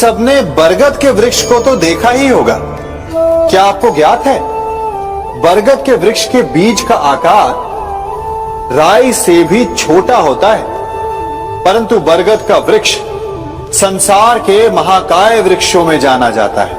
सबने बरगद के वृक्ष को तो देखा ही होगा। क्या आपको ज्ञात है, बरगद के वृक्ष के बीज का आकार राई से भी छोटा होता है, परंतु बरगद का वृक्ष संसार के महाकाय वृक्षों में जाना जाता है।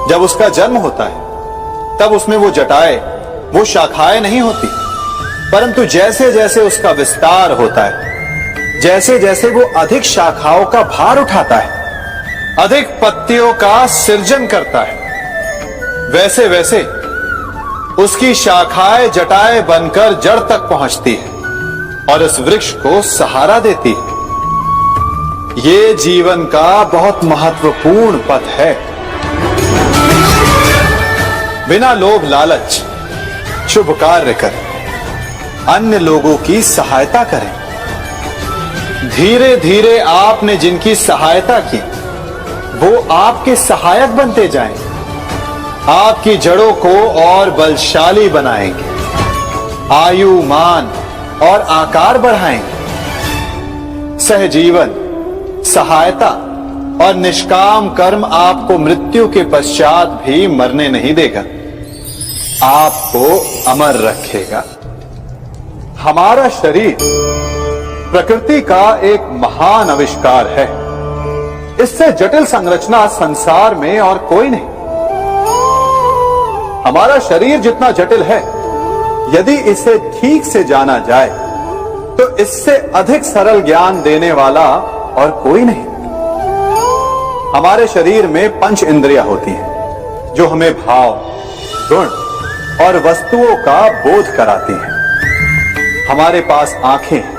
जब उसका जन्म होता है तब उसमें वो जटाएं, वो शाखाएं नहीं होती, परंतु जैसे जैसे उसका विस्तार होता है, जैसे जैसे वो अधिक शाखाओं का भार उठाता है, अधिक पत्तियों का सृजन करता है, वैसे वैसे उसकी शाखाएं जटाएं बनकर जड़ तक पहुंचती है और इस वृक्ष को सहारा देती है। ये जीवन का बहुत महत्वपूर्ण पथ है। बिना लोभ लालच शुभ कार्य करें, अन्य लोगों की सहायता करें। धीरे धीरे आपने जिनकी सहायता की वो आपके सहायक बनते जाएं, आपकी जड़ों को और बलशाली बनाएंगे, आयु मान और आकार बढ़ाएंगे। सहजीवन, सहायता और निष्काम कर्म आपको मृत्यु के पश्चात भी मरने नहीं देगा, आपको अमर रखेगा। हमारा शरीर प्रकृति का एक महान आविष्कार है। इससे जटिल संरचना संसार में और कोई नहीं। हमारा शरीर जितना जटिल है, यदि इसे ठीक से जाना जाए तो इससे अधिक सरल ज्ञान देने वाला और कोई नहीं। हमारे शरीर में पंच इंद्रियां होती हैं जो हमें भाव, गुण और वस्तुओं का बोध कराती हैं। हमारे पास आंखें हैं,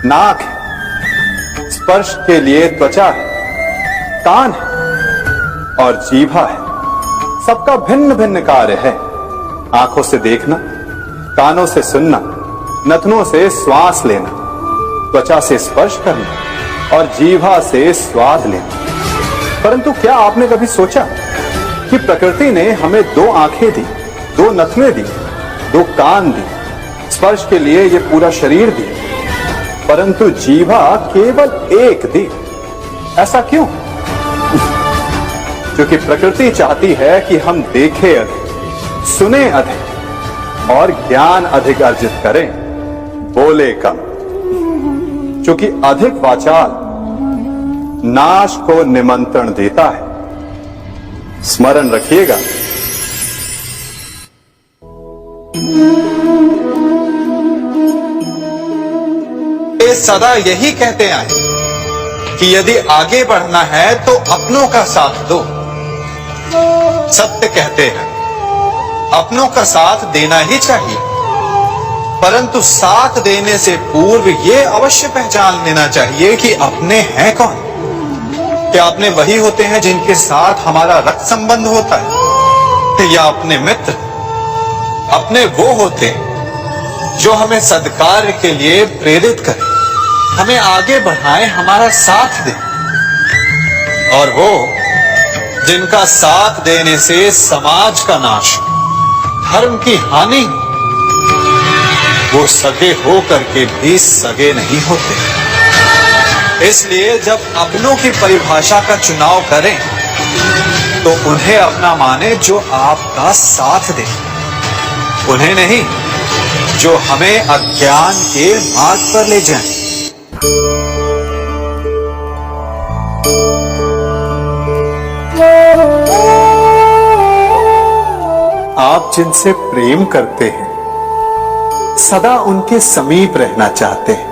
नाक है, स्पर्श के लिए त्वचा है, कान है और जीभा है। सबका भिन्न भिन्न कार्य है। आंखों से देखना, कानों से सुनना, नथनों से श्वास लेना, त्वचा से स्पर्श करना और जीभा से स्वाद लेना। परंतु क्या आपने कभी सोचा कि प्रकृति ने हमें दो आंखें दी, दो नथने दी, दो कान दी, स्पर्श के लिए ये पूरा शरीर दिया, परंतु जीभा केवल एक दी? ऐसा क्यों? क्योंकि प्रकृति चाहती है कि हम देखें अधिक, सुने अधिक और ज्ञान अधिक अर्जित करें, बोले कम। क्योंकि अधिक वाचाल नाश को निमंत्रण देता है। स्मरण रखिएगा। वे सदा यही कहते आए कि यदि आगे बढ़ना है तो अपनों का साथ दो। सत्य कहते हैं, अपनों का साथ देना ही चाहिए, परंतु साथ देने से पूर्व ये अवश्य पहचान लेना चाहिए कि अपने हैं कौन। क्या अपने वही होते हैं जिनके साथ हमारा रक्त संबंध होता है, या अपने मित्र? अपने वो होते हैं जो हमें सद्कार्य के लिए प्रेरित करें, हमें आगे बढ़ाएं, हमारा साथ दें। और वो जिनका साथ देने से समाज का नाश, धर्म की हानि, वो सगे हो करके भी सगे नहीं होते। इसलिए जब अपनों की परिभाषा का चुनाव करें तो उन्हें अपना माने जो आपका साथ दे, उन्हें नहीं जो हमें अज्ञान के मार्ग पर ले जाएं। आप जिनसे प्रेम करते हैं सदा उनके समीप रहना चाहते हैं,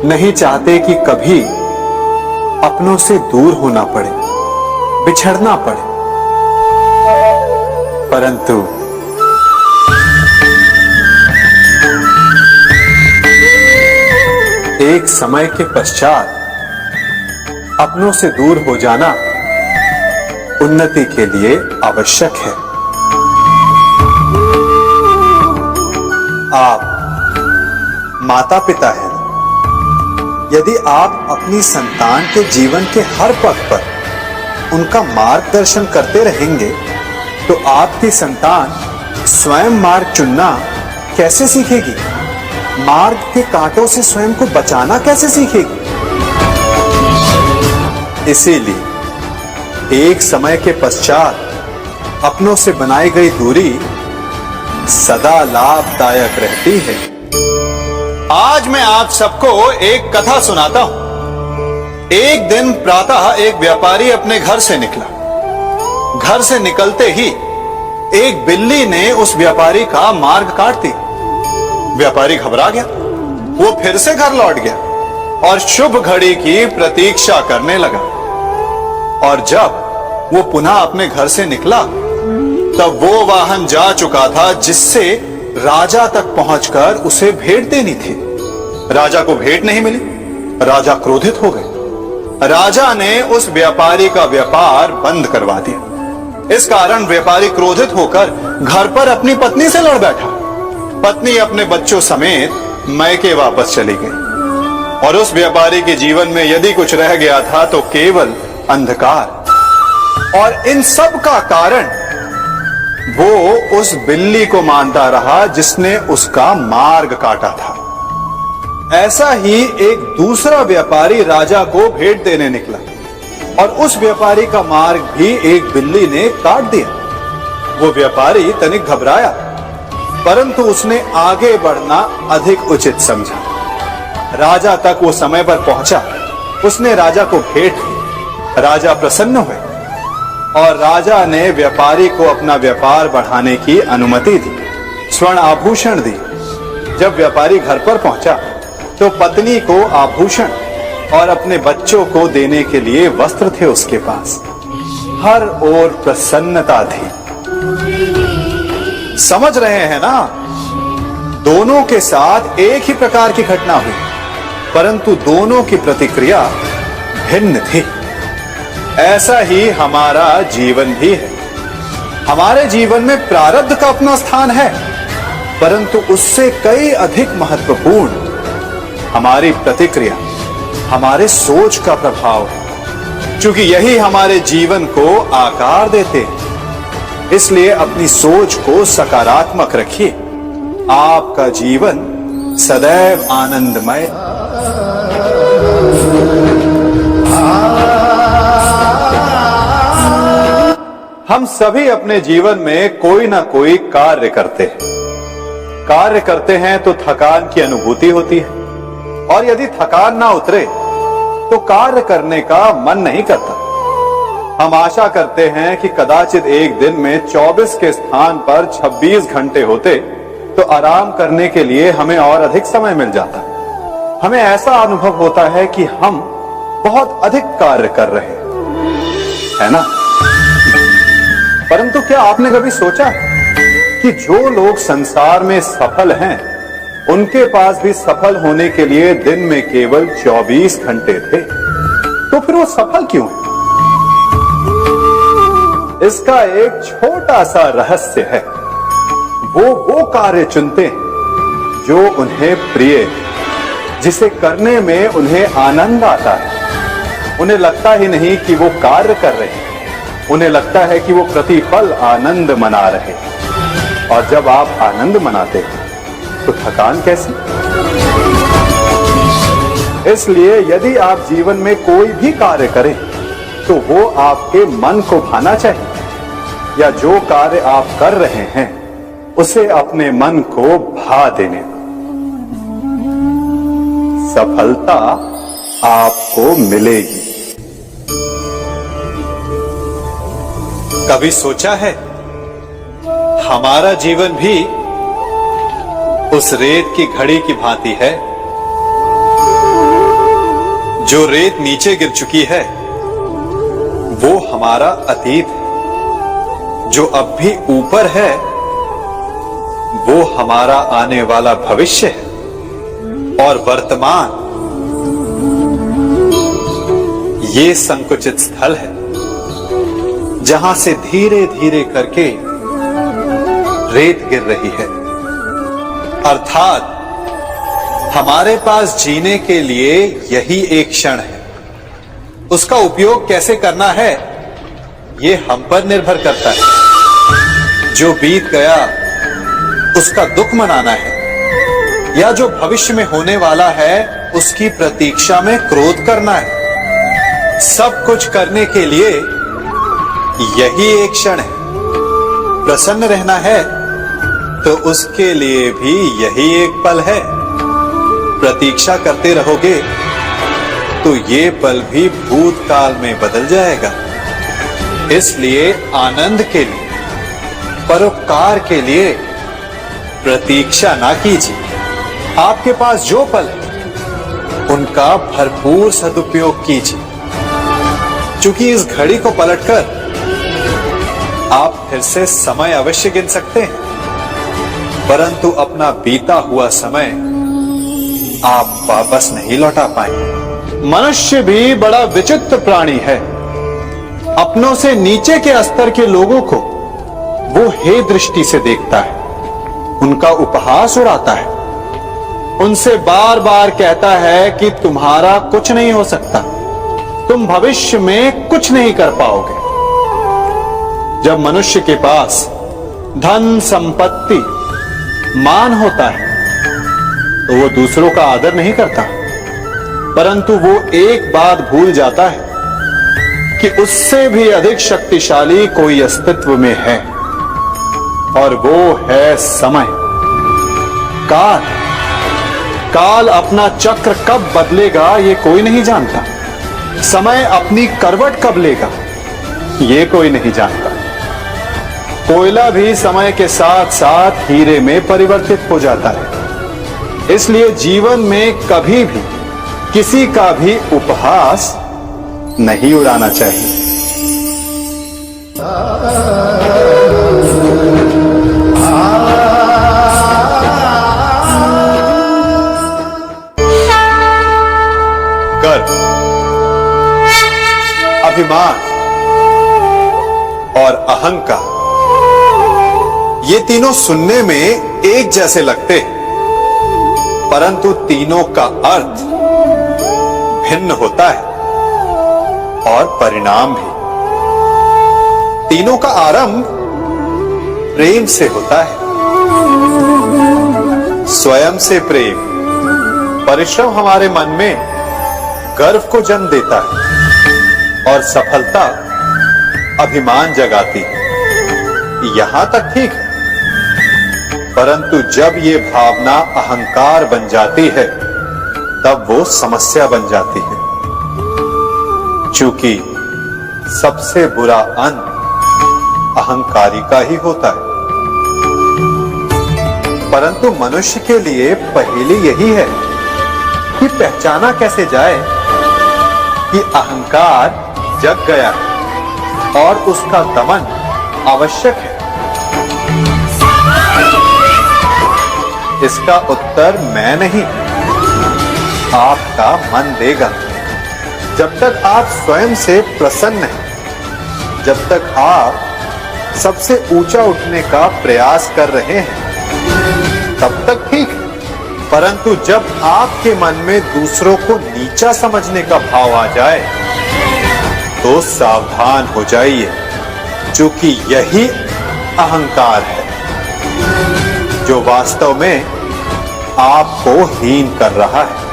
नहीं चाहते कि कभी अपनों से दूर होना पड़े, बिछड़ना पड़े। परंतु एक समय के पश्चात अपनों से दूर हो जाना उन्नति के लिए आवश्यक है। आप माता पिता हैं। यदि आप अपनी संतान के जीवन के हर पग पर उनका मार्गदर्शन करते रहेंगे तो आपकी संतान स्वयं मार्ग चुनना कैसे सीखेगी? मार्ग के कांटों से स्वयं को बचाना कैसे सीखेगी? इसीलिए एक समय के पश्चात अपनों से बनाई गई दूरी सदा लाभदायक रहती है। आज मैं आप सबको एक कथा सुनाता हूं। एक दिन प्रातः एक व्यापारी अपने घर से निकला। घर से निकलते ही एक बिल्ली ने उस व्यापारी का मार्ग काट दिया। व्यापारी घबरा गया। वो फिर से घर लौट गया और शुभ घड़ी की प्रतीक्षा करने लगा। और जब वो पुनः अपने घर से निकला तब वो वाहन जा चुका था जिससे राजा तक पहुंचकर उसे भेंट देनी थी। राजा को भेंट नहीं मिली। राजा क्रोधित हो गए। राजा ने उस व्यापारी का व्यापार बंद करवा दिया। इस कारण व्यापारी क्रोधित होकर घर पर अपनी पत्नी से लड़ बैठा। पत्नी अपने बच्चों समेत मैके वापस चली गई और उस व्यापारी के जीवन में यदि कुछ रह गया था तो केवल अंधकार। और इन सब का कारण वो उस बिल्ली को मानता रहा जिसने उसका मार्ग काटा था। ऐसा ही एक दूसरा व्यापारी राजा को भेंट देने निकला और उस व्यापारी का मार्ग भी एक बिल्ली ने काट दिया। वो व्यापारी तनिक घबराया, परंतु उसने आगे बढ़ना अधिक उचित समझा। राजा तक वो समय पर पहुंचा। उसने राजा को भेंट की। राजा प्रसन्न हुए और राजा ने व्यापारी को अपना व्यापार बढ़ाने की अनुमति दी, स्वर्ण आभूषण दी। जब व्यापारी घर पर पहुंचा तो पत्नी को आभूषण और अपने बच्चों को देने के लिए वस्त्र थे उसके पास। हर ओर प्रसन्नता थी। समझ रहे हैं ना? दोनों के साथ एक ही प्रकार की घटना हुई, परंतु दोनों की प्रतिक्रिया भिन्न थी। ऐसा ही हमारा जीवन भी है। हमारे जीवन में प्रारब्ध का अपना स्थान है, परंतु उससे कई अधिक महत्वपूर्ण हमारी प्रतिक्रिया, हमारे सोच का प्रभाव है, क्योंकि यही हमारे जीवन को आकार देते हैं। इसलिए अपनी सोच को सकारात्मक रखिए। आपका जीवन सदैव आनंदमय। हम सभी अपने जीवन में कोई ना कोई कार्य करते हैं। कार्य करते हैं तो थकान की अनुभूति होती है और यदि थकान ना उतरे तो कार्य करने का मन नहीं करता। हम आशा करते हैं कि कदाचित एक दिन में 24 के स्थान पर 26 घंटे होते तो आराम करने के लिए हमें और अधिक समय मिल जाता। हमें ऐसा अनुभव होता है कि हम बहुत अधिक कार्य कर रहे हैं, है ना? परंतु क्या आपने कभी सोचा कि जो लोग संसार में सफल हैं उनके पास भी सफल होने के लिए दिन में केवल 24 घंटे थे, तो फिर वो सफल क्यों है? इसका एक छोटा सा रहस्य है। वो कार्य चुनते हैं जो उन्हें प्रिय है, जिसे करने में उन्हें आनंद आता है। उन्हें लगता ही नहीं कि वो कार्य कर रहे हैं, उन्हें लगता है कि वो प्रतिपल आनंद मना रहे हैं। और जब आप आनंद मनाते हैं तो थकान कैसी? इसलिए यदि आप जीवन में कोई भी कार्य करें तो वो आपके मन को भाना चाहिए, या जो कार्य आप कर रहे हैं उसे अपने मन को भा देने दो। सफलता आपको मिलेगी। कभी सोचा है हमारा जीवन भी उस रेत की घड़ी की भांति है? जो रेत नीचे गिर चुकी है वो हमारा अतीत है। जो अब भी ऊपर है वो हमारा आने वाला भविष्य है। और वर्तमान ये संकुचित स्थल है जहां से धीरे धीरे करके रेत गिर रही है। अर्थात हमारे पास जीने के लिए यही एक क्षण है। उसका उपयोग कैसे करना है ये हम पर निर्भर करता है। जो बीत गया उसका दुख मनाना है, या जो भविष्य में होने वाला है उसकी प्रतीक्षा में क्रोध करना है। सब कुछ करने के लिए यही एक क्षण है। प्रसन्न रहना है तो उसके लिए भी यही एक पल है। प्रतीक्षा करते रहोगे तो ये पल भी भूतकाल में बदल जाएगा। इसलिए आनंद के लिए, परोपकार के लिए प्रतीक्षा ना कीजिए। आपके पास जो पल है उनका भरपूर सदुपयोग कीजिए, क्योंकि इस घड़ी को पलटकर आप फिर से समय अवश्य गिन सकते हैं, परंतु अपना बीता हुआ समय आप वापस नहीं लौटा पाएंगे। मनुष्य भी बड़ा विचित्र प्राणी है। अपनों से नीचे के स्तर के लोगों को वो हे दृष्टि से देखता है, उनका उपहास उड़ाता है, उनसे बार बार कहता है कि तुम्हारा कुछ नहीं हो सकता, तुम भविष्य में कुछ नहीं कर पाओगे। जब मनुष्य के पास धन, संपत्ति, मान होता है तो वो दूसरों का आदर नहीं करता, परंतु वो एक बात भूल जाता है कि उससे भी अधिक शक्तिशाली कोई अस्तित्व में है, और वो है समय। काल काल अपना चक्र कब बदलेगा ये कोई नहीं जानता। समय अपनी करवट कब लेगा ये कोई नहीं जानता। कोयला भी समय के साथ साथ हीरे में परिवर्तित हो जाता है। इसलिए जीवन में कभी भी किसी का भी उपहास नहीं उड़ाना चाहिए। गर्व, अभिमान और अहंकार, ये तीनों सुनने में एक जैसे लगते हैं, परंतु तीनों का अर्थ भिन्न होता है और परिणाम भी। तीनों का आरंभ प्रेम से होता है। स्वयं से प्रेम, परिश्रम हमारे मन में गर्व को जन्म देता है और सफलता अभिमान जगाती है। यहां तक ठीक है, परंतु जब ये भावना अहंकार बन जाती है तब वो समस्या बन जाती है, क्योंकि सबसे बुरा अंत अहंकारी का ही होता है। परंतु मनुष्य के लिए पहेली यही है कि पहचाना कैसे जाए कि अहंकार जग गया है और उसका दमन आवश्यक है। इसका उत्तर मैं नहीं, आपका मन देगा। जब तक आप स्वयं से प्रसन्न हैं, जब तक आप सबसे ऊंचा उठने का प्रयास कर रहे हैं, तब तक ठीक है। परंतु जब आपके मन में दूसरों को नीचा समझने का भाव आ जाए तो सावधान हो जाइए, क्योंकि यही अहंकार है जो वास्तव में आपको हीन कर रहा है।